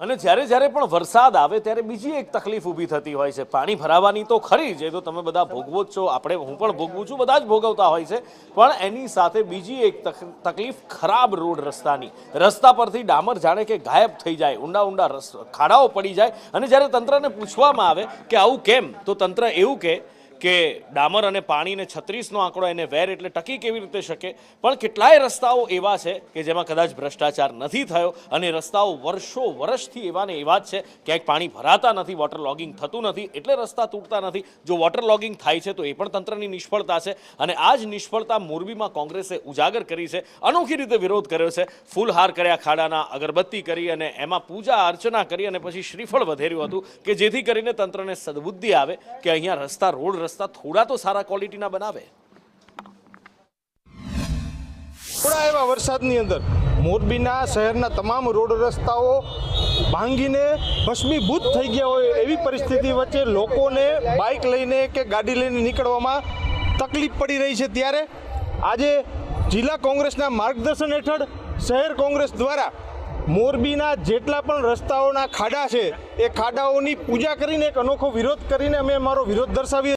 અને જ્યારે પણ વરસાદ આવે ત્યારે બીજી એક તકલીફ ઊભી થતી હોય છે। પાણી ભરાવાની તો ખરી જ, એ તો તમે બધા ભોગવો જ છો, આપણે હું પણ ભોગવું છું, બધા જ ભોગવતા હોય છે, પણ એની સાથે બીજી એક તકલીફ ખરાબ રોડ રસ્તાની। રસ્તા પરથી ડામર જાણે કે ગાયબ થઈ જાય, ઊંડા ઊંડા ખાડાઓ પડી જાય, અને જ્યારે તંત્રને પૂછવામાં આવે કે આવું કેમ, તો તંત્ર એવું કે ડામર અને પાણીને 36નો આંકડો એને વેર એટલે ટકી કેવી રીતે શકે, પણ કેટલાય રસ્તાઓ એવા છે કે જેમાં કદાચ ભ્રષ્ટાચાર નથી થયો, અને રસ્તાઓ વર્ષોથી એવા ને એવા જ છે। ક્યાંક પાણી ભરાતા નથી, વોટર લોગિંગ થતું નથી, એટલે રસ્તા તૂટતા નથી। જો વોટર લોગિંગ થાય છે તો એ પણ તંત્રની નિષ્ફળતા છે, અને આ જ નિષ્ફળતા મોરબીમાં કોંગ્રેસે ઉજાગર કરી છે, અનોખી રીતે વિરોધ કર્યો છે। ફૂલહાર કર્યા ખાડાના, અગરબત્તી કરી અને એમાં પૂજા અર્ચના કરી અને પછી શ્રીફળ વધેર્યું હતું કે જેથી કરીને તંત્રને સદબુદ્ધિ આવે કે અહીંયા રસ્તા થોડા તો સારા ક્વોલિટીના બનાવે। થોડા એવા વરસાદની અંદર મોરબીના શહેરના તમામ રોડ રસ્તાઓ ભાંગીને ભસ્મીભૂત થઈ ગયા હોય એવી પરિસ્થિતિ વચ્ચે લોકોને બાઇક લઈને કે ગાડી લઈને નીકળવામાં તકલીફ પડી રહી છે। ત્યારે આજે જિલ્લા કોંગ્રેસના માર્ગદર્શન હેઠળ શહેર કોંગ્રેસ દ્વારા મોરબીના જેટલા પણ રસ્તાઓના ખાડા છે એ ખાડાઓની પૂજા કરીને એક અનોખો વિરોધ કરીને અમે અમારો વિરોધ દર્શાવીએ।